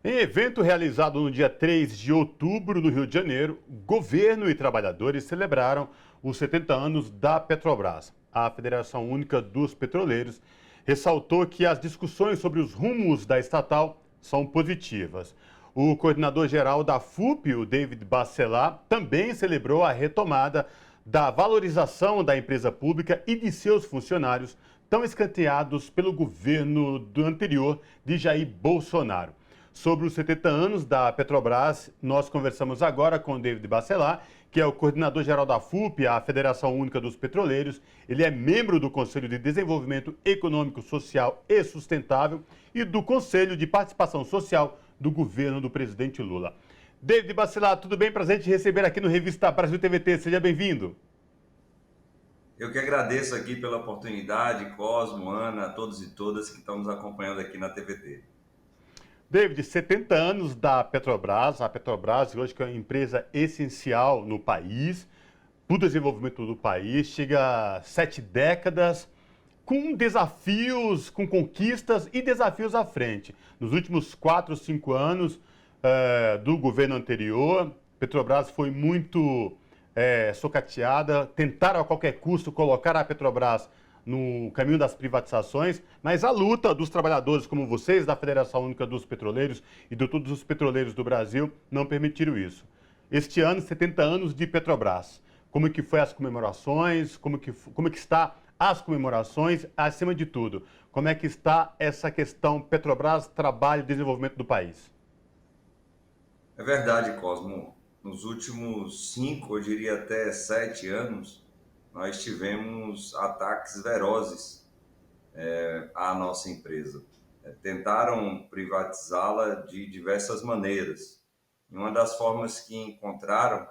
Em evento realizado no dia 3 de outubro no Rio de Janeiro, governo e trabalhadores celebraram os 70 anos da Petrobras. A Federação Única dos Petroleiros ressaltou que as discussões sobre os rumos da estatal são positivas. O coordenador-geral da FUP, o David Bacelar, também celebrou a retomada da valorização da empresa pública e de seus funcionários, tão escanteados pelo governo do anterior de Jair Bolsonaro. Sobre os 70 anos da Petrobras, nós conversamos agora com o David Bacelar, que é o coordenador-geral da FUP, a Federação Única dos Petroleiros. Ele é membro do Conselho de Desenvolvimento Econômico, Social e Sustentável e do Conselho de Participação Social do governo do presidente Lula. David Bacelar, tudo bem? Prazer te receber aqui no Revista Brasil TVT. Seja bem-vindo. Eu que agradeço aqui pela oportunidade, Cosmo, Ana, a todos e todas que estão nos acompanhando aqui na TVT. David, 70 anos da Petrobras. A Petrobras hoje que é uma empresa essencial no país, para o desenvolvimento do país, chega a 7 décadas, com desafios, com conquistas e desafios à frente. Nos últimos 4, 5 anos do governo anterior, Petrobras foi muito socateada, tentaram a qualquer custo colocar a Petrobras no caminho das privatizações, mas a luta dos trabalhadores como vocês, da Federação Única dos Petroleiros e de todos os petroleiros do Brasil, não permitiram isso. Este ano, 70 anos de Petrobras. Como que foi as comemorações? Como que está as comemorações? Acima de tudo, como é que está essa questão Petrobras, trabalho e desenvolvimento do país? É verdade, Cosmo. Nos últimos 5, eu diria até 7 anos, nós tivemos ataques ferozes à nossa empresa. Tentaram privatizá-la de diversas maneiras. E uma das formas que encontraram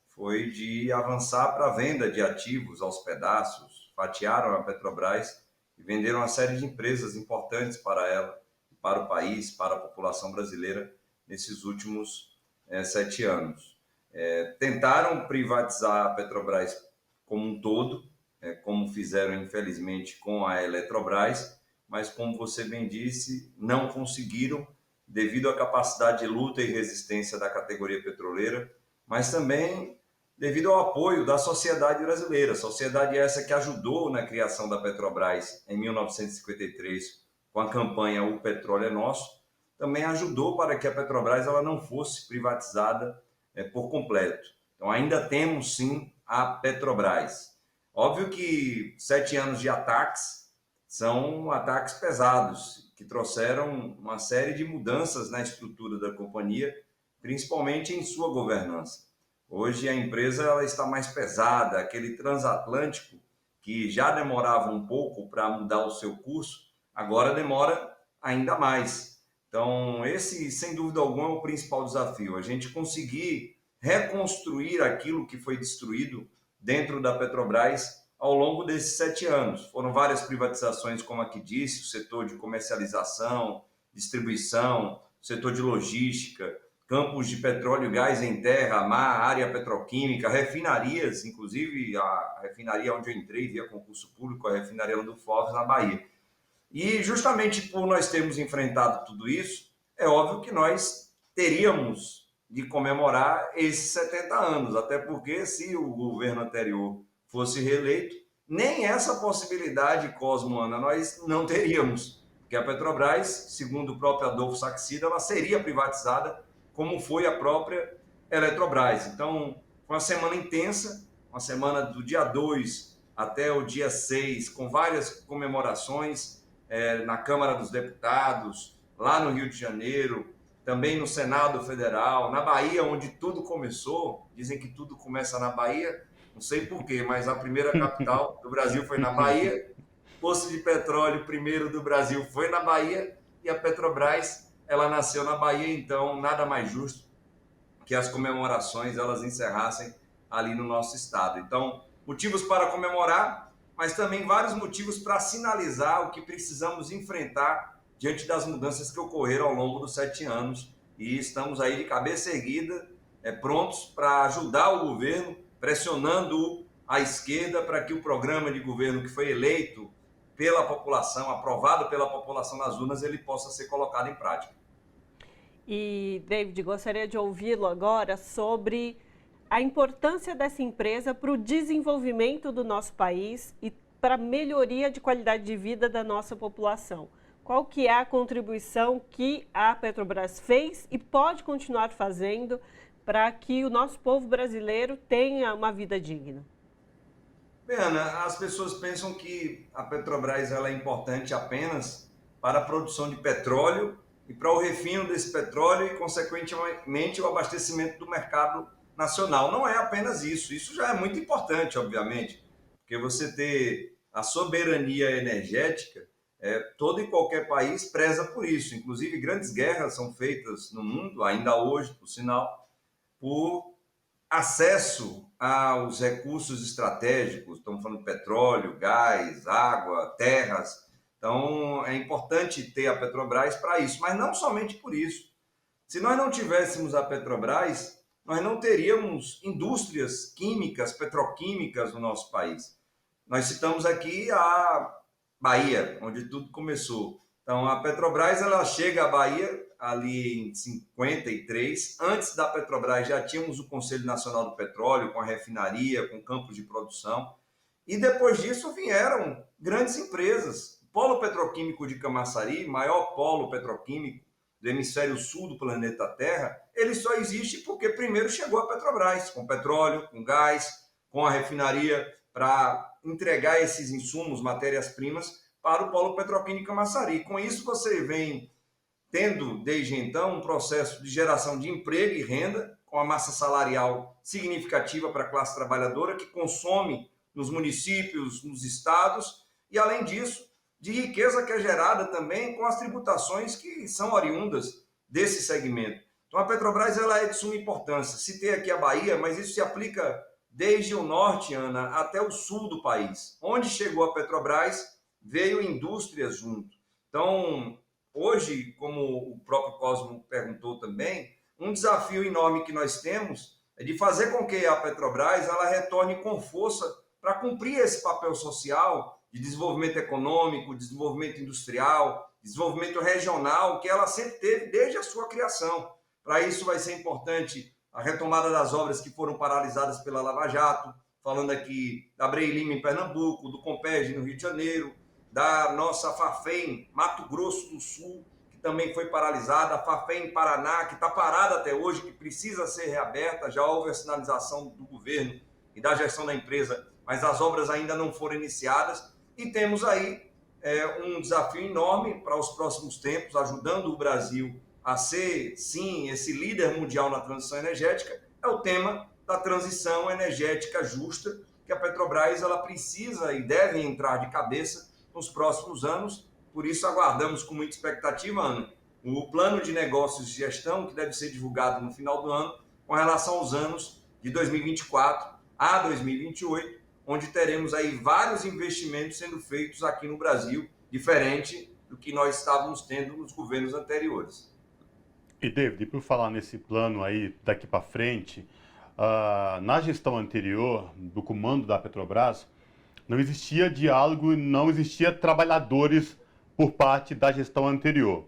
foi de avançar para a venda de ativos aos pedaços, fatiaram a Petrobras e venderam uma série de empresas importantes para ela, para o país, para a população brasileira nesses últimos 7 anos. Tentaram privatizar a Petrobras como um todo, como fizeram infelizmente com a Eletrobras, mas como você bem disse, não conseguiram devido à capacidade de luta e resistência da categoria petroleira, mas também devido ao apoio da sociedade brasileira, sociedade essa que ajudou na criação da Petrobras em 1953 com a campanha O Petróleo é Nosso, também ajudou para que a Petrobras ela não fosse privatizada por completo. Então ainda temos sim a Petrobras. Óbvio que 7 anos de ataques são ataques pesados, que trouxeram uma série de mudanças na estrutura da companhia, principalmente em sua governança. Hoje a empresa ela está mais pesada, aquele transatlântico que já demorava um pouco para mudar o seu curso, agora demora ainda mais. Então esse, sem dúvida alguma, é o principal desafio, a gente conseguir reconstruir aquilo que foi destruído dentro da Petrobras ao longo desses 7 anos. Foram várias privatizações, como aqui disse, o setor de comercialização, distribuição, setor de logística, campos de petróleo e gás em terra, mar, área petroquímica, refinarias, inclusive a refinaria onde eu entrei via concurso público, a refinaria do Foz, na Bahia. E justamente por nós termos enfrentado tudo isso, é óbvio que nós teríamos de comemorar esses 70 anos, até porque se o governo anterior fosse reeleito, nem essa possibilidade, Cosmo, Ana, nós não teríamos, porque a Petrobras, segundo o próprio Adolfo Saxida, ela seria privatizada como foi a própria Eletrobras. Então, foi uma semana intensa, uma semana do dia 2 até o dia 6, com várias comemorações na Câmara dos Deputados, lá no Rio de Janeiro, também no Senado Federal, na Bahia, onde tudo começou. Dizem que tudo começa na Bahia, não sei porquê, mas a primeira capital do Brasil foi na Bahia, poço de petróleo primeiro do Brasil foi na Bahia, e a Petrobras, ela nasceu na Bahia, então nada mais justo que as comemorações elas encerrassem ali no nosso estado. Então, motivos para comemorar, mas também vários motivos para sinalizar o que precisamos enfrentar diante das mudanças que ocorreram ao longo dos 7 anos. E estamos aí de cabeça erguida, prontos para ajudar o governo, pressionando a esquerda para que o programa de governo que foi eleito pela população, aprovado pela população nas urnas, ele possa ser colocado em prática. E, David, gostaria de ouvi-lo agora sobre a importância dessa empresa para o desenvolvimento do nosso país e para a melhoria de qualidade de vida da nossa população. Qual que é a contribuição que a Petrobras fez e pode continuar fazendo para que o nosso povo brasileiro tenha uma vida digna? Bem, Ana, as pessoas pensam que a Petrobras ela é importante apenas para a produção de petróleo e para o refino desse petróleo e, consequentemente, o abastecimento do mercado nacional. Não é apenas isso. Isso já é muito importante, obviamente, porque você ter a soberania energética, todo e qualquer país preza por isso. Inclusive, grandes guerras são feitas no mundo, ainda hoje, por sinal, por acesso aos recursos estratégicos, estamos falando de petróleo, gás, água, terras. Então, é importante ter a Petrobras para isso, mas não somente por isso. Se nós não tivéssemos a Petrobras, nós não teríamos indústrias químicas, petroquímicas no nosso país. Nós citamos aqui a Bahia, onde tudo começou. Então, a Petrobras ela chega à Bahia ali em 53. Antes da Petrobras já tínhamos o Conselho Nacional do Petróleo, com a refinaria, com campos de produção. E depois disso vieram grandes empresas. O Polo Petroquímico de Camaçari, maior polo petroquímico do hemisfério sul do planeta Terra, ele só existe porque primeiro chegou a Petrobras, com petróleo, com gás, com a refinaria, para entregar esses insumos, matérias-primas, para o Polo Petroquímico de Camaçari. Com isso, você vem tendo, desde então, um processo de geração de emprego e renda, com a massa salarial significativa para a classe trabalhadora, que consome nos municípios, nos estados, e, além disso, de riqueza que é gerada também com as tributações que são oriundas desse segmento. Então, a Petrobras ela é de suma importância. Citei aqui a Bahia, mas isso se aplica desde o norte, Ana, até o sul do país. Onde chegou a Petrobras, veio indústrias junto. Então, hoje, como o próprio Cosmo perguntou também, um desafio enorme que nós temos é de fazer com que a Petrobras ela retorne com força para cumprir esse papel social de desenvolvimento econômico, desenvolvimento industrial, desenvolvimento regional, que ela sempre teve desde a sua criação. Para isso vai ser importante a retomada das obras que foram paralisadas pela Lava Jato, falando aqui da Brei Lima em Pernambuco, do Compeg no Rio de Janeiro, da nossa Fafem, Mato Grosso do Sul, que também foi paralisada, a Fafem Paraná, que está parada até hoje, que precisa ser reaberta, já houve a sinalização do governo e da gestão da empresa, mas as obras ainda não foram iniciadas, e temos aí um desafio enorme para os próximos tempos, ajudando o Brasil a ser, sim, esse líder mundial na transição energética, é o tema da transição energética justa, que a Petrobras ela precisa e deve entrar de cabeça nos próximos anos. Por isso, aguardamos com muita expectativa, Ana, o plano de negócios de gestão, que deve ser divulgado no final do ano, com relação aos anos de 2024 a 2028, onde teremos aí vários investimentos sendo feitos aqui no Brasil, diferente do que nós estávamos tendo nos governos anteriores. E, David, por falar nesse plano aí daqui para frente, na gestão anterior do comando da Petrobras, não existia diálogo e não existia trabalhadores por parte da gestão anterior.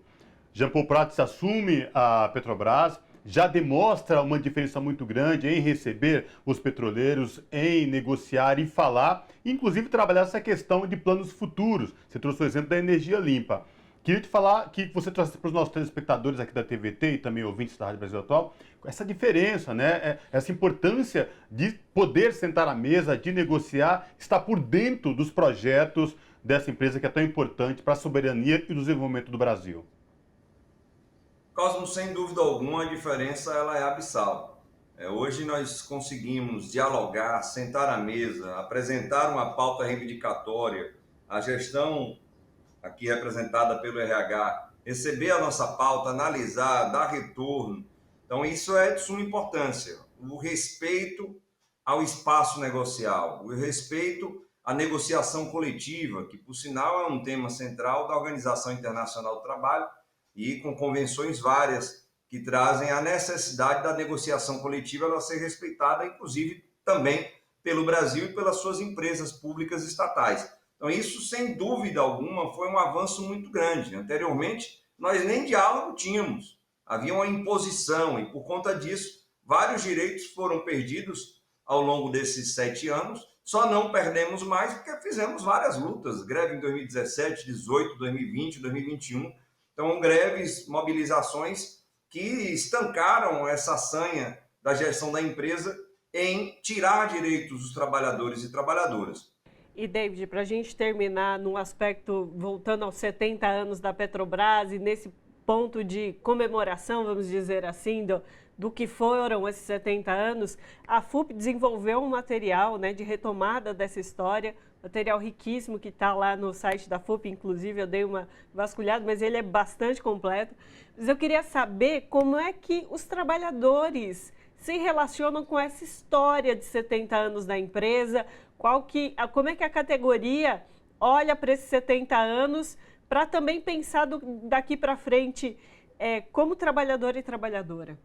Jean Paul Prats assume a Petrobras, já demonstra uma diferença muito grande em receber os petroleiros, em negociar e falar, inclusive trabalhar essa questão de planos futuros. Você trouxe o exemplo da energia limpa. Queria te falar que você trouxe para os nossos telespectadores aqui da TVT e também ouvintes da Rádio Brasil Atual, essa diferença, né? Essa importância de poder sentar à mesa, de negociar, estar por dentro dos projetos dessa empresa que é tão importante para a soberania e o desenvolvimento do Brasil. Cosmo, sem dúvida alguma, a diferença ela é abissal. Hoje nós conseguimos dialogar, sentar à mesa, apresentar uma pauta reivindicatória, a gestão aqui representada pelo RH, receber a nossa pauta, analisar, dar retorno. Então, isso é de suma importância. O respeito ao espaço negocial, o respeito à negociação coletiva, que, por sinal, é um tema central da Organização Internacional do Trabalho e com convenções várias que trazem a necessidade da negociação coletiva ela ser respeitada, inclusive, também pelo Brasil e pelas suas empresas públicas estatais. Então, isso, sem dúvida alguma, foi um avanço muito grande. Anteriormente, nós nem diálogo tínhamos. havia uma imposição e, por conta disso, vários direitos foram perdidos ao longo desses 7 anos. Só não perdemos mais porque fizemos várias lutas, greve em 2017, 2018, 2020, 2021. Então, greves, mobilizações que estancaram essa sanha da gestão da empresa em tirar direitos dos trabalhadores e trabalhadoras. E, David, para a gente terminar no aspecto, voltando aos 70 anos da Petrobras e nesse ponto de comemoração, vamos dizer assim, do que foram esses 70 anos, a FUP desenvolveu um material, né, de retomada dessa história, material riquíssimo que está lá no site da FUP, inclusive eu dei uma vasculhada, mas ele é bastante completo. Mas eu queria saber como é que os trabalhadores se relacionam com essa história de 70 anos da empresa, como é que a categoria olha para esses 70 anos para também pensar daqui para frente como trabalhador e trabalhadora.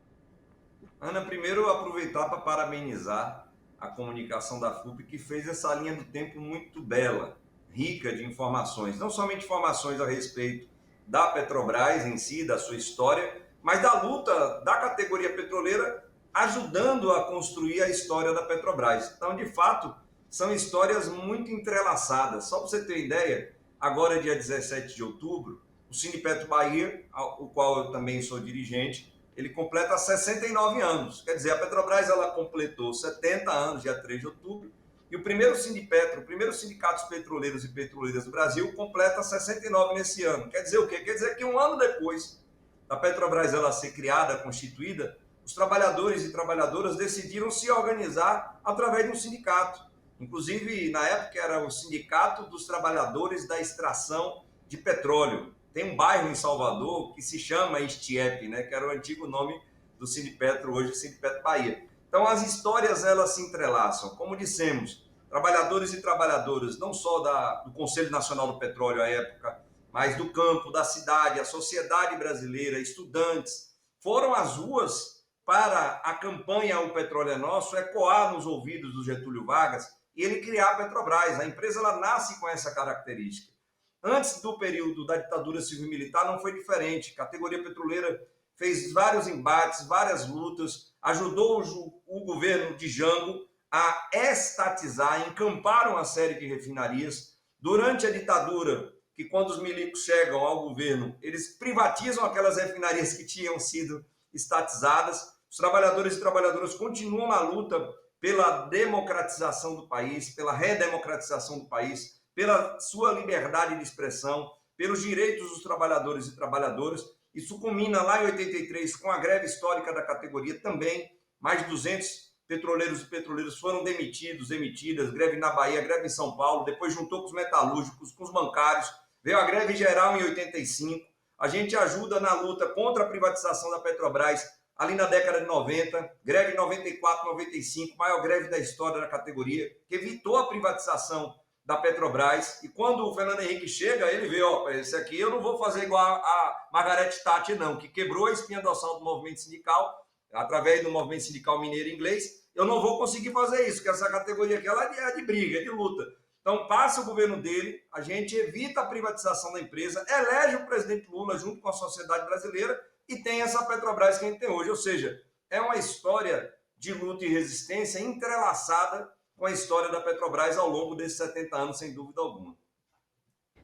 Ana, primeiro aproveitar para parabenizar a comunicação da FUP, que fez essa linha do tempo muito bela, rica de informações, não somente informações a respeito da Petrobras em si, da sua história, mas da luta da categoria petroleira, ajudando a construir a história da Petrobras. Então, de fato, são histórias muito entrelaçadas. Só para você ter ideia, agora, dia 17 de outubro, o Sindipetro Bahia, o qual eu também sou dirigente, ele completa 69 anos. Quer dizer, a Petrobras ela completou 70 anos, dia 3 de outubro, e o primeiro Sindipetro, o primeiro sindicato dos petroleiros e petroleiras do Brasil, completa 69 nesse ano. Quer dizer o quê? Quer dizer que um ano depois da Petrobras ela ser criada, constituída, os trabalhadores e trabalhadoras decidiram se organizar através de um sindicato. Inclusive, na época, era o Sindicato dos Trabalhadores da Extração de Petróleo. Tem um bairro em Salvador que se chama Estiep, né, que era o antigo nome do Sindipetro, hoje Sindipetro Bahia. Então, as histórias elas se entrelaçam. Como dissemos, trabalhadores e trabalhadoras, não só do Conselho Nacional do Petróleo à época, mas do campo, da cidade, a sociedade brasileira, estudantes, foram às ruas para a campanha O Petróleo é Nosso ecoar nos ouvidos do Getúlio Vargas e ele criar a Petrobras. A empresa ela nasce com essa característica. Antes do período da ditadura civil-militar não foi diferente. A categoria petroleira fez vários embates, várias lutas, ajudou o governo de Jango a estatizar, encampar uma série de refinarias. Durante a ditadura, que quando os milicos chegam ao governo, eles privatizam aquelas refinarias que tinham sido estatizadas. Os trabalhadores e trabalhadoras continuam na luta pela democratização do país, pela redemocratização do país, pela sua liberdade de expressão, pelos direitos dos trabalhadores e trabalhadoras. Isso culmina lá em 83 com a greve histórica da categoria também. Mais de 200 petroleiros e petroleiras foram demitidas, greve na Bahia, greve em São Paulo, depois juntou com os metalúrgicos, com os bancários, veio a greve geral em 85. A gente ajuda na luta contra a privatização da Petrobras ali na década de 90, greve em 94, 95, maior greve da história da categoria, que evitou a privatização da Petrobras. E quando o Fernando Henrique chega, ele vê, ó, esse aqui eu não vou fazer igual a Margaret Thatcher, não, que quebrou a espinha dorsal do movimento sindical, através do movimento sindical mineiro inglês. Eu não vou conseguir fazer isso, que essa categoria aqui ela é de briga, é de luta. Então, passa o governo dele, a gente evita a privatização da empresa, elege o presidente Lula junto com a sociedade brasileira e tem essa Petrobras que a gente tem hoje. Ou seja, é uma história de luta e resistência entrelaçada com a história da Petrobras ao longo desses 70 anos, sem dúvida alguma.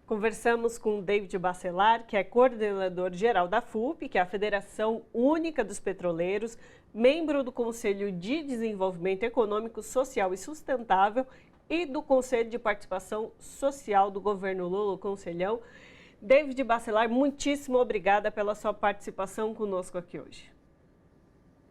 Conversamos com David Bacelar, que é coordenador geral da FUP, que é a Federação Única dos Petroleiros, membro do Conselho de Desenvolvimento Econômico, Social e Sustentável e do Conselho de Participação Social do Governo Lula, o Conselhão. David Bacelar, muitíssimo obrigada pela sua participação conosco aqui hoje.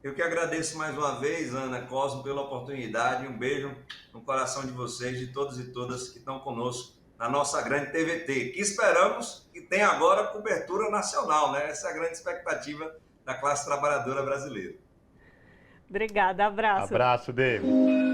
Eu que agradeço mais uma vez, Ana, Cosmo, pela oportunidade. Um beijo no coração de vocês, de todos e todas que estão conosco na nossa grande TVT, que esperamos que tenha agora cobertura nacional, né? Essa é a grande expectativa da classe trabalhadora brasileira. Obrigada, abraço. Abraço, David.